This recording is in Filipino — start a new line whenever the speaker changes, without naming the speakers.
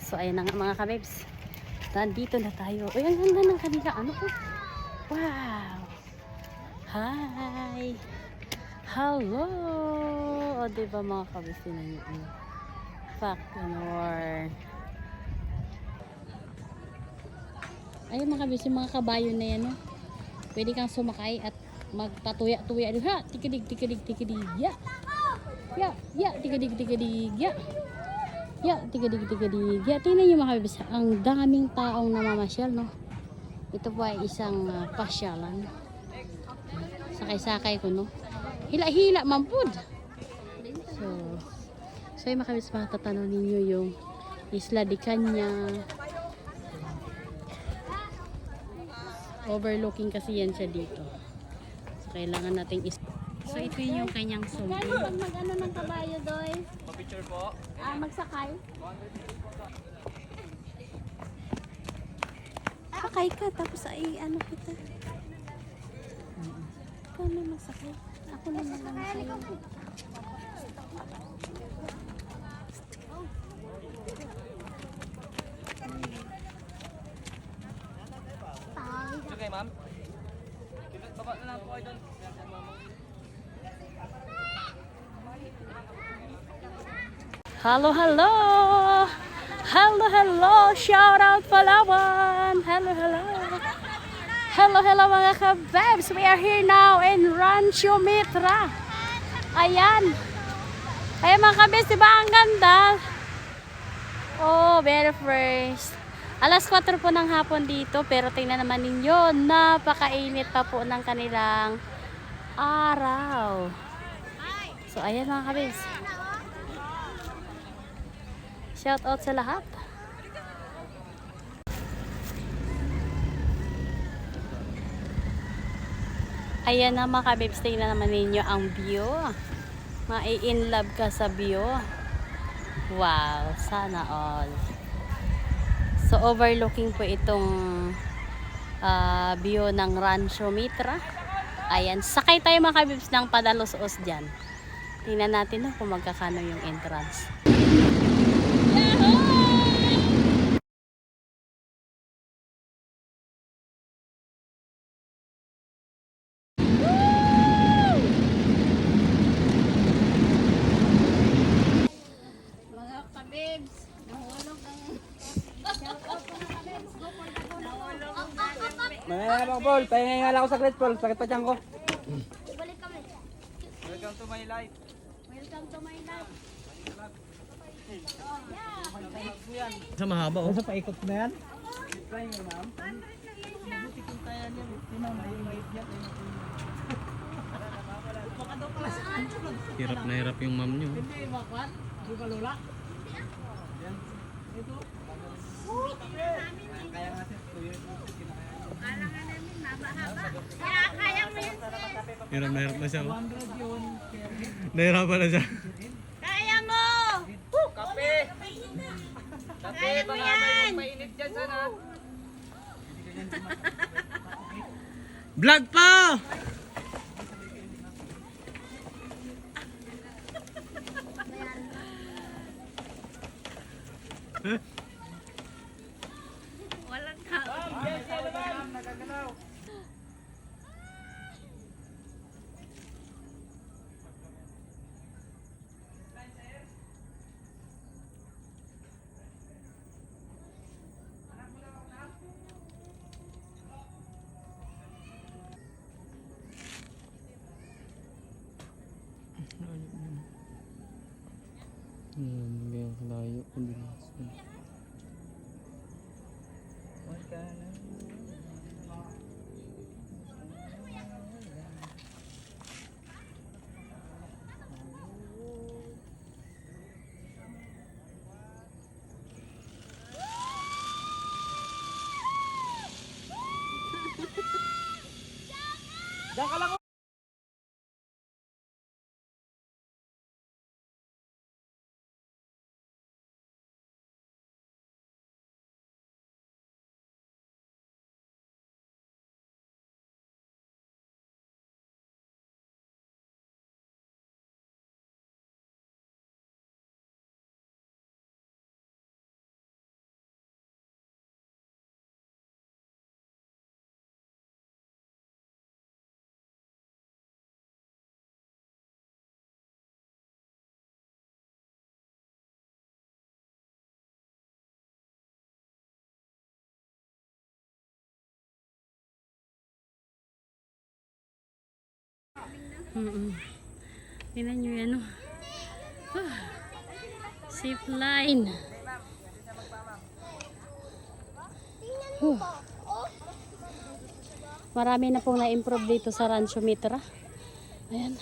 So ayan na nga mga kabebs. Nandito na tayo. Ay, ang ganda ng kanila. Ano po? Wow! Hi! Hello! O diba mga kabebs, tinan nyo. Factor. Ayun mga kabebs, yung mga kabayo na yan. No? Pwede kang sumakay at magpatuya-tuya. Ha! Tikidig, tikidig, tikidig. Ya! Ya! Ya! Tikidig, tikidig. Ya! Ya! Tikidig, tikidig. Ya! Tingnan nyo mga kabebs. Ang daming taong namamasyal, no? Ito po ay isang pasyalan. Sakay-sakay ko, no? Hila-hila, mampud. So yung mga kabebs, matatanaw ninyo yung Isla de Caña. Overlooking kasi yan siya dito. So kailangan nating so ito yung kanyang zombie.
Pag mag-ano ng kabayo, Doy?
Pa-picture po.
Magsakay?
Sakay ka, tapos ay ano kita.
Ikaw na magsakay. Ako na lang sa'yo.
Okay, ma'am. Baba na lang po kayo doon.
Hello, hello! Hello, hello! Shout out Palawan! Hello, hello! Hello, hello mga kabebs! We are here now in Rancho Mitra. Ayan! Ayan mga kabebs, diba ang ganda? Oh, very fresh. Alas 4 po ng hapon dito, pero tingnan naman ninyo, napakainit pa po ng kanilang araw. So, ayan mga kabebs. Shout out sa lahat. Ayan na mga kabebs, tingnan naman ninyo ang view. Mai-in-love ka sa view. Wow, sana all. So overlooking po itong view ng Rancho Mitra. Ayan, sakay tayo mga kabebs ng padalos-os dyan. Tingnan natin kung magkakano yung entrance.
Mga kabibs, nahulog ang...
Manaya bang Paul, pahinga nga lang ako saglit Paul, sakit pa tiyan ko.
Balik kami.
Welcome to my life.
Welcome to my life.
Sa mahaba oh.
Sa paikot na yan?
Hirap na hirap yung ma'am nyo.
Hindi, makwan. Hindi ba lula? Ito. Kaya nga sir, 2 years na
Kala nga namin, mabahaba. Kaya kaya mo yan, sis.
Hirap na hirap na siya.
100 yun.
Nahirapan na siya.
Kaya mo!
Kape! Kape, baka may mainit dyan sana. Vlog pa!
Walang tao.
Ang layo ko din.
Diyan ka lang.
Tingnan nyo yan. Zip line. Marami na pong na-improve dito sa Rancho Mitra. Ayan.